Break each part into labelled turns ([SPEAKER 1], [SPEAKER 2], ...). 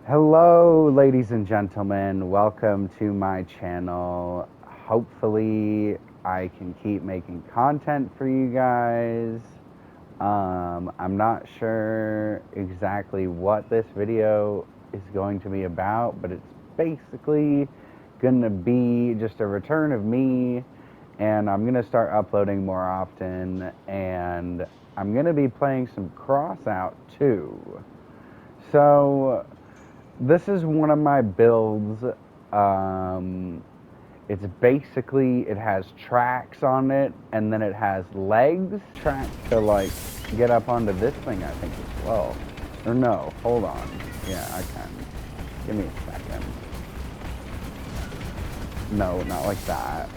[SPEAKER 1] Hello, ladies and gentlemen. Welcome to my channel. Hopefully, I can keep making content for you guys. I'm not sure exactly what this video is going to be about, but it's basically going to be just a return of me, and I'm going to start uploading more often, and I'm going to be playing some Crossout too. So, this is one of my builds. It's basically, it has tracks on it, and then it has legs. Track to like get up onto this thing, I think, as well. Or no, hold on. Yeah, I can. Give me a second. No, not like that.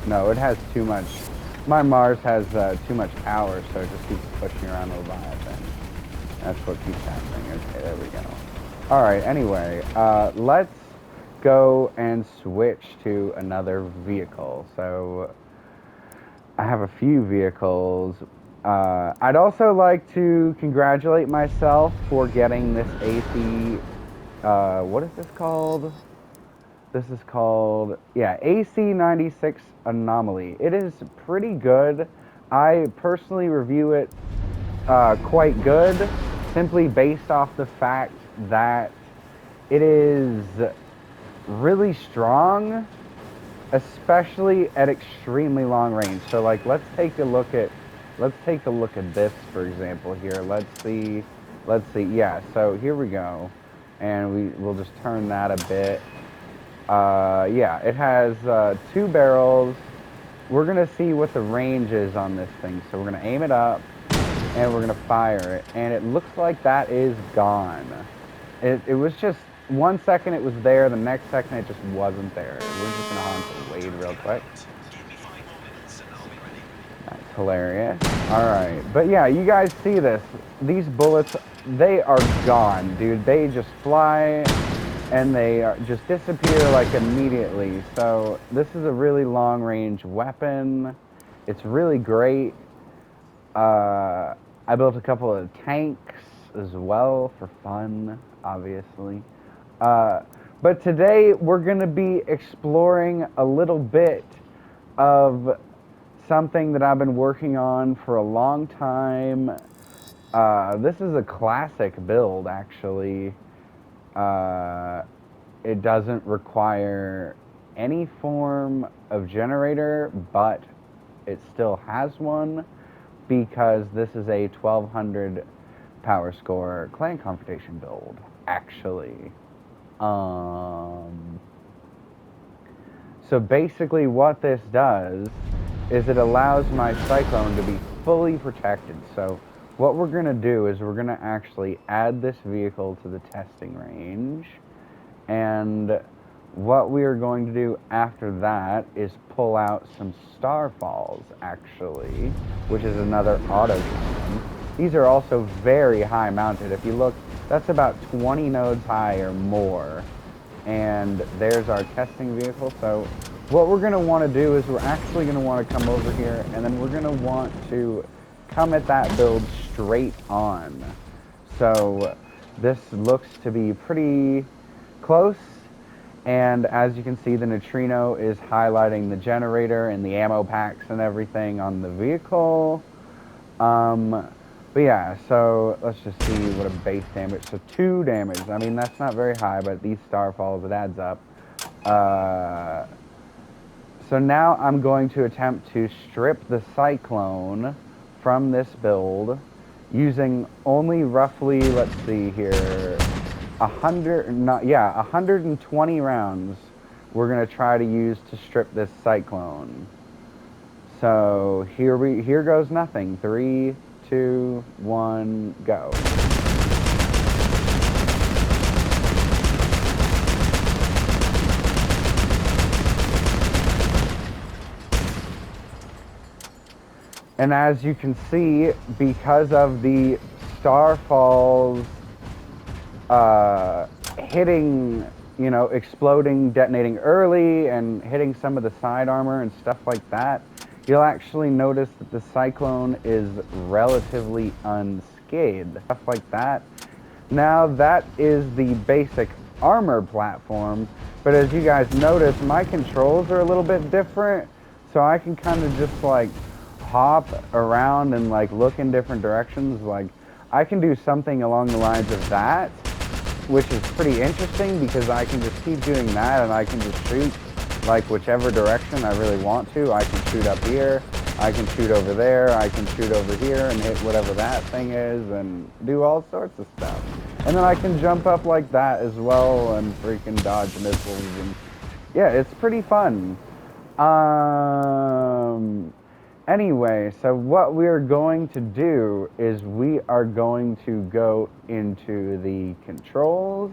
[SPEAKER 1] No, it has too much. My Mars has too much power, so it just keeps pushing around the Leviathan. That's what keeps happening. Okay, there we go. Alright, anyway, let's go and switch to another vehicle. So, I have a few vehicles. I'd also like to congratulate myself for getting this AC, what is this called? This is called, yeah, AC96 Anomaly. It is pretty good. I personally review it quite good, simply based off the fact that it is really strong, especially at extremely long range. So like, let's take a look at this, for example, here. Let's see, yeah, so here we go. And we'll just turn that a bit. Yeah, it has 2 barrels. We're gonna see what the range is on this thing. So we're gonna aim it up, and we're gonna fire it, and it looks like that is gone. It was just 1 second it was there, the next second it just wasn't there. We're just gonna hunt Wade real quick. That's hilarious. Alright, but yeah, you guys see this. These bullets, they are gone, dude. They just fly, and they just disappear like immediately. So this is a really long range weapon. It's really great. I built a couple of tanks as well for fun, obviously. But today we're going to be exploring a little bit of something that I've been working on for a long time. This is a classic build, actually. It doesn't require any form of generator, but it still has one, because this is a 1200 power score clan confrontation build, actually. So basically what this does is it allows my Cyclone to be fully protected. So what we're going to do is we're going to actually add this vehicle to the testing range, and what we are going to do after that is pull out some Starfalls, actually, which is another auto cannon. These are also very high mounted. If you look, that's about 20 nodes high or more. And there's our testing vehicle. So what we're going to want to do is we're actually going to want to come over here, and then we're going to want to come at that build straight on. So this looks to be pretty close. And as you can see, the neutrino is highlighting the generator and the ammo packs and everything on the vehicle. But yeah, so let's just see what a base damage. So 2 damage. I mean, that's not very high, but these Starfalls, it adds up. So now I'm going to attempt to strip the Cyclone from this build using only roughly, let's see here, 120 rounds we're going to try to use to strip this Cyclone. So here goes nothing. 3, 2, 1, go. And as you can see, because of the Starfalls hitting, you know, exploding, detonating early, and hitting some of the side armor and stuff like that, you'll actually notice that the Cyclone is relatively unscathed. cascade, stuff like that. Now that is the basic armor platform, but as you guys notice, my controls are a little bit different, so I can kind of just like hop around and like look in different directions. Like I can do something along the lines of that, which is pretty interesting because I can just keep doing that and I can just shoot like whichever direction I really want to. I can shoot up here, I can shoot over there, I can shoot over here and hit whatever that thing is and do all sorts of stuff. And then I can jump up like that as well and freaking dodge missiles and yeah, it's pretty fun. Anyway, so what we're going to do is we are going to go into the controls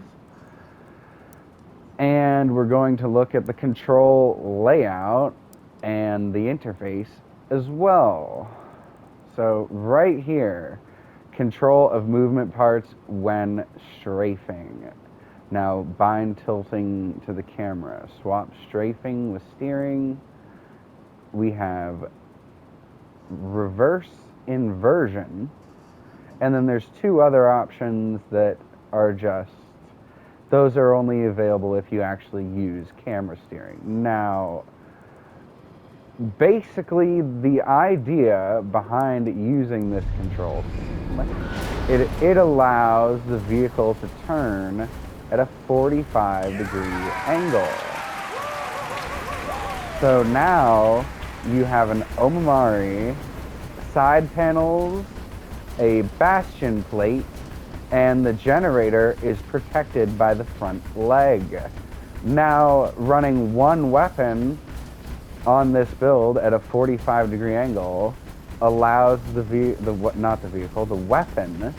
[SPEAKER 1] and we're going to look at the control layout and the interface as well. So right here, control of movement parts when strafing. Now bind tilting to the camera, swap strafing with steering. We have reverse inversion, and then there's two other options that are just, those are only available if you actually use camera steering. Now, basically the idea behind using this control scheme, it allows the vehicle to turn at a 45-degree angle. So now you have an Omamari, side panels, a bastion plate, and the generator is protected by the front leg. Now, running one weapon on this build at a 45-degree angle allows the weapon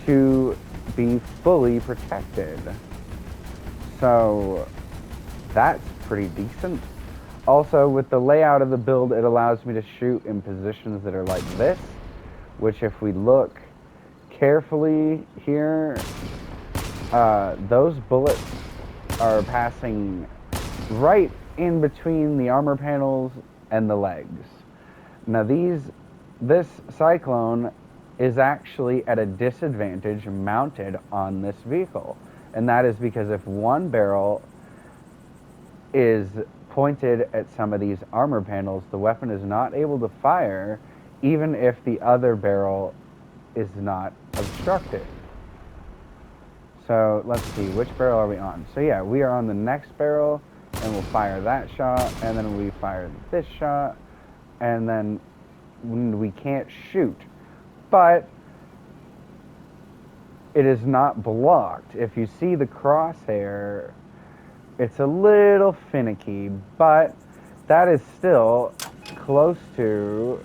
[SPEAKER 1] to be fully protected. So that's pretty decent. Also, with the layout of the build, it allows me to shoot in positions that are like this, which if we look carefully here, those bullets are passing right in between the armor panels and the legs. Now this Cyclone is actually at a disadvantage mounted on this vehicle, and that is because if one barrel is pointed at some of these armor panels, the weapon is not able to fire even if the other barrel is not obstructed. So let's see, which barrel are we on? So yeah, we are on the next barrel, and we'll fire that shot, and then we fire this shot, and then we can't shoot. But it is not blocked. If you see the crosshair, it's a little finicky, but that is still close to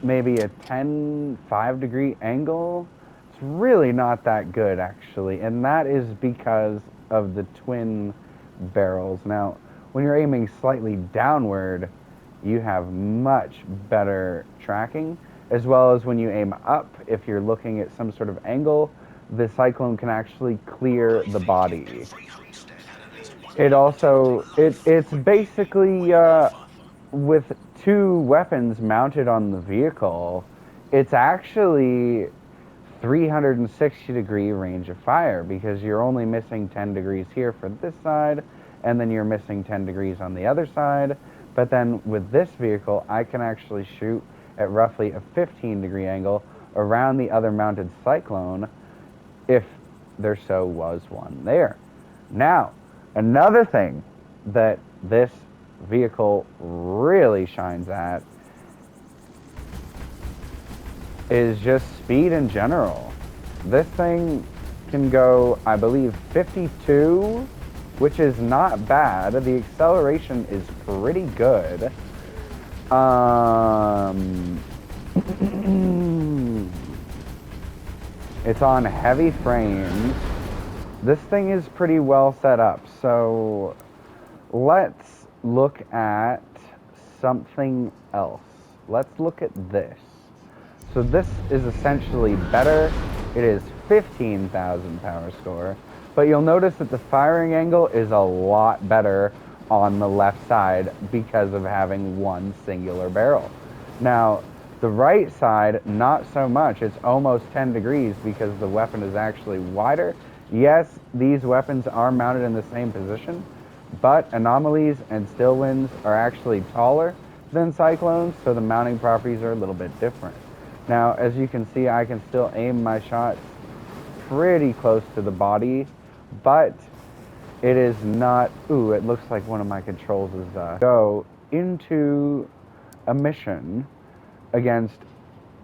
[SPEAKER 1] maybe a 5-degree angle. It's really not that good, actually, and that is because of the twin barrels. Now, when you're aiming slightly downward, you have much better tracking, as well as when you aim up, if you're looking at some sort of angle, the Cyclone can actually clear the body. It also, it's basically, with two weapons mounted on the vehicle, it's actually 360-degree range of fire, because you're only missing 10 degrees here for this side, and then you're missing 10 degrees on the other side. But then with this vehicle, I can actually shoot at roughly a 15-degree angle around the other mounted Cyclone, if there so was one there. Now, another thing that this vehicle really shines at is just speed in general. This thing can go, I believe, 52, which is not bad. The acceleration is pretty good. It's on heavy frames. This thing is pretty well set up. So let's look at something else. Let's look at this. So this is essentially better. It is 15,000 power score, but you'll notice that the firing angle is a lot better on the left side because of having one singular barrel. Now, The right side, not so much. It's almost 10 degrees because the weapon is actually wider. Yes, these weapons are mounted in the same position, but anomalies and still winds are actually taller than cyclones, so the mounting properties are a little bit different. Now, as you can see, I can still aim my shots pretty close to the body, but it is not... Ooh, it looks like one of my controls is go into a mission against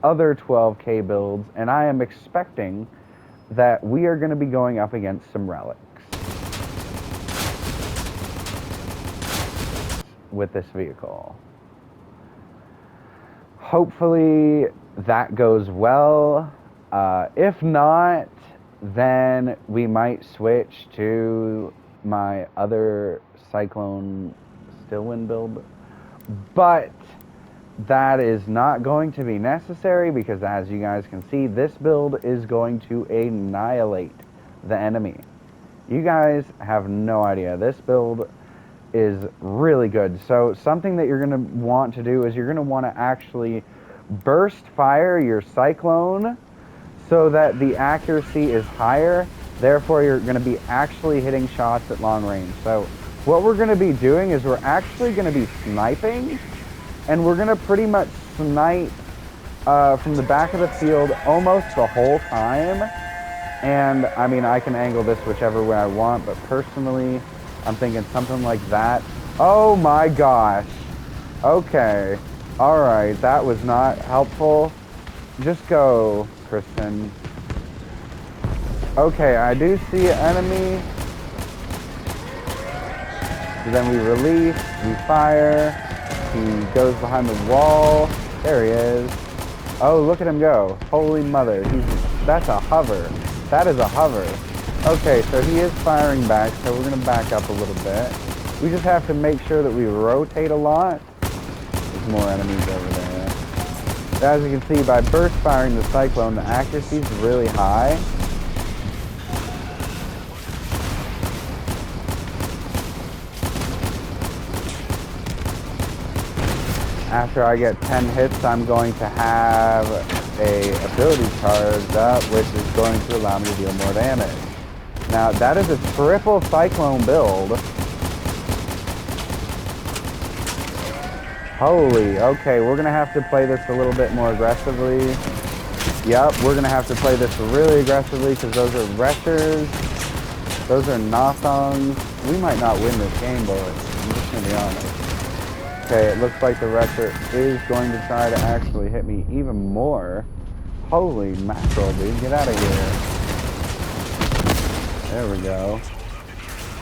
[SPEAKER 1] other 12K builds, and I am expecting that we are going to be going up against some relics with this vehicle. Hopefully that goes well. If not, then we might switch to my other Cyclone Stillwind build. But that is not going to be necessary because, as you guys can see, this build is going to annihilate the enemy. You guys have no idea. This build is really good. So something that you're going to want to do is you're going to want to actually burst fire your Cyclone so that the accuracy is higher. Therefore, you're going to be actually hitting shots at long range. So what we're going to be doing is we're actually going to be sniping, and we're going to pretty much snipe from the back of the field almost the whole time. And I mean, I can angle this whichever way I want, but personally, I'm thinking something like that. Oh my gosh. Okay. Alright, that was not helpful. Just go, Kristen. Okay, I do see an enemy. Then we release, we fire. He goes behind the wall. There he is. Oh, look at him go. Holy mother. That's a hover. That is a hover. Okay, so he is firing back, so we're going to back up a little bit. We just have to make sure that we rotate a lot. There's more enemies over there. As you can see, by burst firing the Cyclone, the accuracy is really high. After I get 10 hits, I'm going to have a ability charged up, which is going to allow me to deal more damage. Now, that is a triple Cyclone build. Holy, okay, we're going to have to play this a little bit more aggressively. Yep, we're going to have to play this really aggressively because those are Reshers. Those are Nothongs. We might not win this game, boys. I'm just going to be honest. Okay, it looks like the Resher is going to try to actually hit me even more. Holy mackerel, dude. Get out of here. There we go.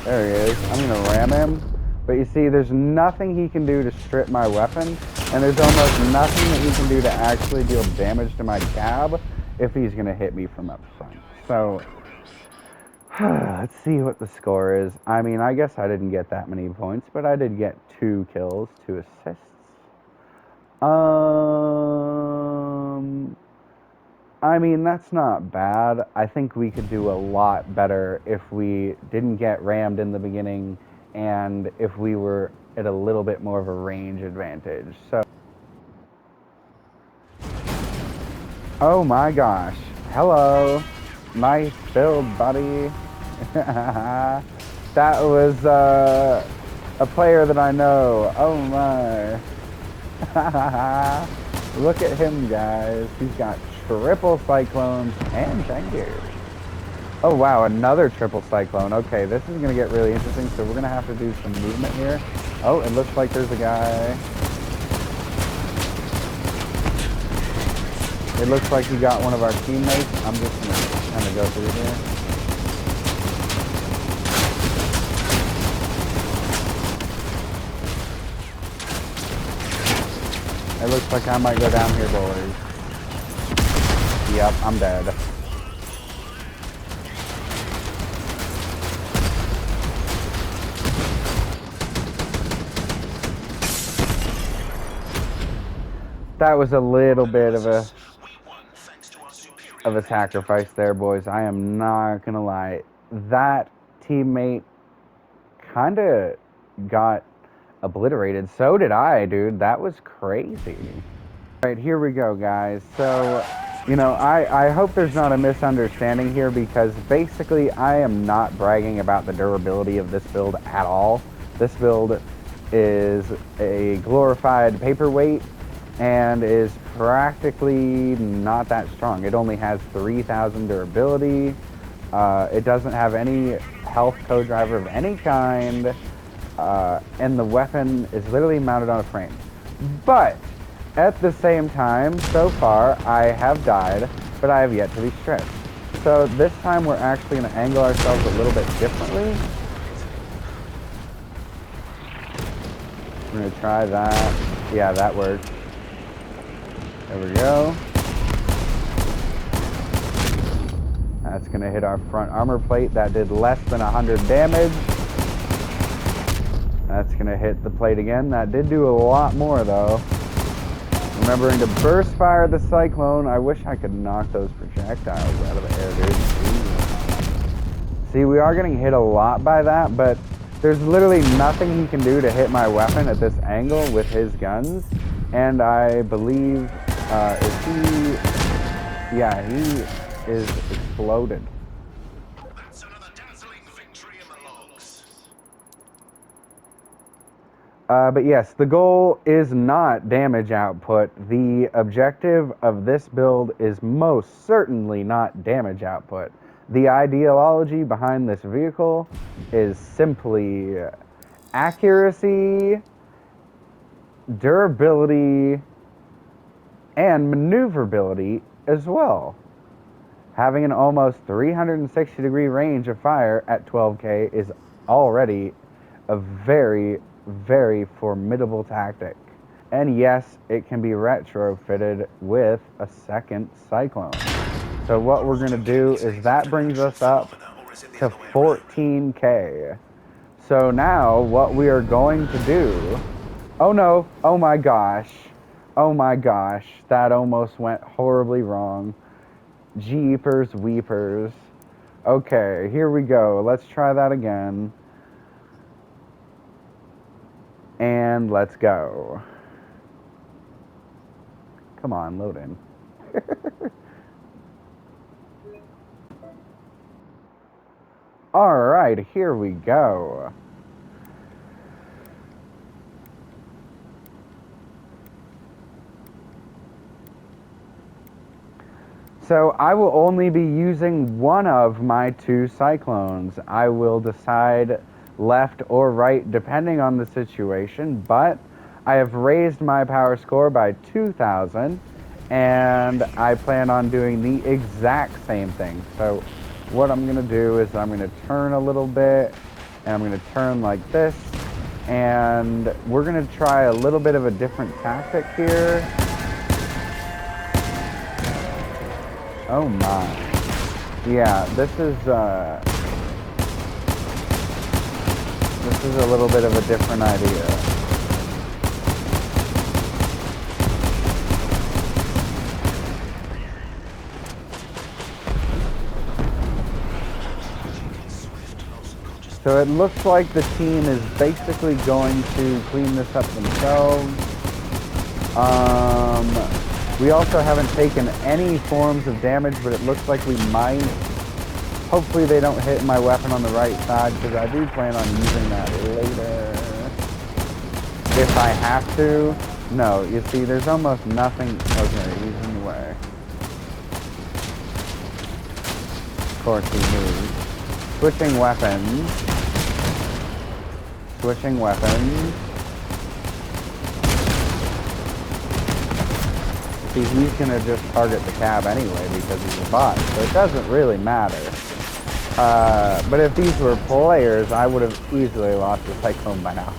[SPEAKER 1] There he is. I'm going to ram him. But you see, there's nothing he can do to strip my weapon. And there's almost nothing that he can do to actually deal damage to my cab if he's going to hit me from up front. So, let's see what the score is. I mean, I guess I didn't get that many points, but I did get 2 kills, 2 assists. I mean, that's not bad. I think we could do a lot better if we didn't get rammed in the beginning and if we were at a little bit more of a range advantage. So, oh my gosh. Hello. Nice build, buddy. That was a player that I know. Oh my. Look at him, guys. He's got triple Cyclones and tankers. Oh wow, another triple Cyclone. Okay, this is going to get really interesting, so we're going to have to do some movement here. Oh, it looks like there's a guy. It looks like he got one of our teammates. I'm just going to kind of go through here. It looks like I might go down here, boys. Yep, I'm dead. That was a little bit of a sacrifice there, boys. I am not gonna lie. That teammate kind of got obliterated. So did I, dude. That was crazy. Right, here we go, guys. So, you know, I hope there's not a misunderstanding here because basically I am not bragging about the durability of this build at all. This build is a glorified paperweight and is practically not that strong. It only has 3,000 durability. It doesn't have any health co-driver of any kind, and the weapon is literally mounted on a frame. But at the same time, so far, I have died, but I have yet to be stripped. So this time we're actually going to angle ourselves a little bit differently. We're going to try that. Yeah, that worked. There we go. That's going to hit our front armor plate. That did less than 100 damage. That's going to hit the plate again. That did do a lot more, though. Remembering to burst fire the cyclone. I wish I could knock those projectiles out of the air, dude. See, we are getting hit a lot by that, but there's literally nothing he can do to hit my weapon at this angle with his guns. And I believe, yeah, he is exploded.
[SPEAKER 2] That's another dazzling victory in the logs.
[SPEAKER 1] But yes, the goal is not damage output. The objective of this build is most certainly not damage output. The ideology behind this vehicle is simply accuracy, durability, and maneuverability as well. Having an almost 360-degree range of fire at 12K is already a very, very formidable tactic. And yes, it can be retrofitted with a second cyclone. So what we're going to do is that brings us up to 14K. So now what we are going to do... Oh no, oh my gosh, that almost went horribly wrong. Jeepers weepers. Okay, here we go. Let's try that again. And let's go. Come on, load in. Alright, here we go. So I will only be using one of my two cyclones. I will decide left or right depending on the situation, but I have raised my power score by 2,000 and I plan on doing the exact same thing. So what I'm going to do is I'm going to turn a little bit and I'm going to turn like this, and we're going to try a little bit of a different tactic here. Oh my. Yeah, this is a little bit of a different idea. So it looks like the team is basically going to clean this up themselves. We also haven't taken any forms of damage, but it looks like we might. Hopefully they don't hit my weapon on the right side, because I do plan on using that later. If I have to. No, you see, there's almost nothing. Okay, he's in the way. Of course he moves. Switching weapons. Switching weapons. See, he's gonna just target the cab anyway because he's a bot, so it doesn't really matter. But if these were players, I would have easily lost the cyclone by now.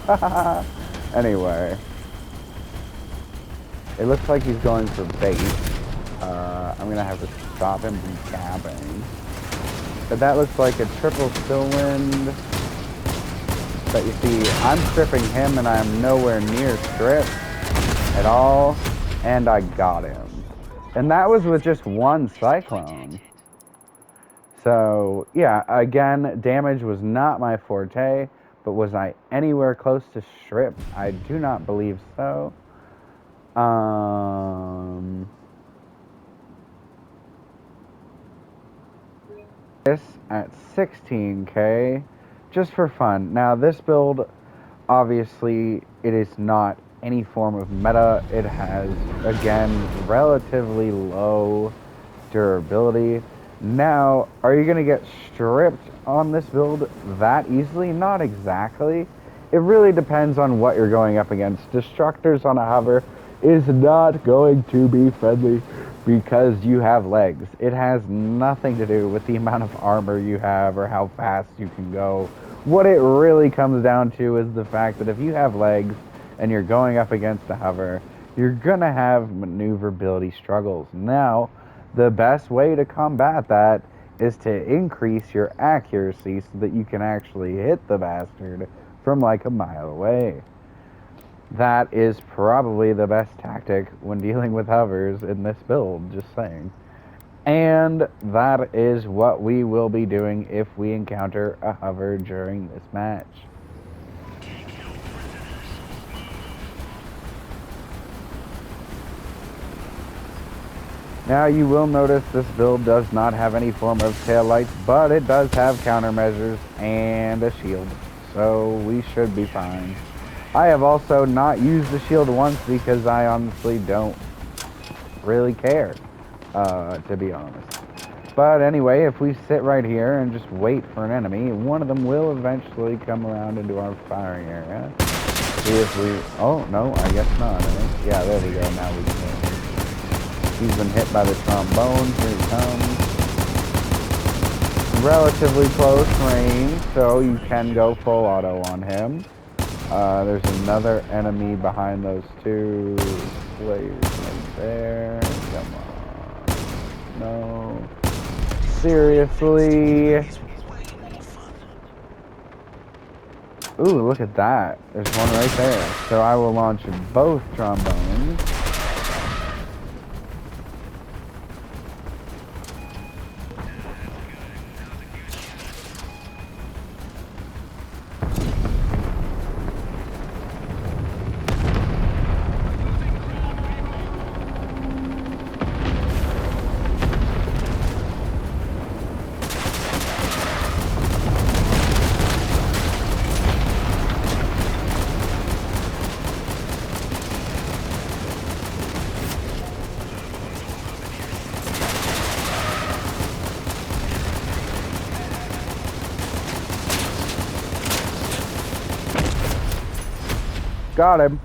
[SPEAKER 1] Anyway. It looks like he's going for bait. I'm gonna have to stop him from cabbing. But that looks like a triple still wind. But you see, I'm stripping him and I'm nowhere near stripped at all. And I got him. And that was with just one cyclone. So, yeah, again, damage was not my forte, but was I anywhere close to stripped? I do not believe so. Um, this at 16k, just for fun. Now this build, obviously, it is not any form of meta. It has, again, relatively low durability. Now, are you going to get stripped on this build that easily? Not exactly. It really depends on what you're going up against. Destructors on a hover is not going to be friendly because you have legs. It has nothing to do with the amount of armor you have or how fast you can go. What it really comes down to is the fact that if you have legs and you're going up against a hover, you're gonna have maneuverability struggles. Now, the best way to combat that is to increase your accuracy so that you can actually hit the bastard from like a mile away. That is probably the best tactic when dealing with hovers in this build, just saying. And that is what we will be doing if we encounter a hover during this match. Now you will notice this build does not have any form of tail lights, but it does have countermeasures and a shield, so we should be fine. I have also not used the shield once because I honestly don't really care, to be honest. But anyway, if we sit right here and just wait for an enemy, one of them will eventually come around into our firing area. See if we... Oh, no, I guess not. Yeah, there we go. Now we can... He's been hit by the trombone. Here he comes. Relatively close range, so you can go full auto on him. There's another enemy behind those two players right there. Come on. No. Seriously. Ooh, look at that. There's one right there. So I will launch both trombones. Got him.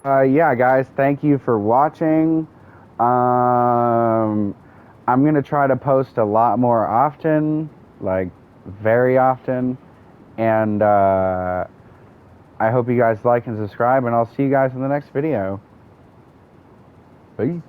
[SPEAKER 1] Yeah, guys, thank you for watching. I'm going to try to post a lot more often, like very often. And I hope you guys like and subscribe, and I'll see you guys in the next video. Peace.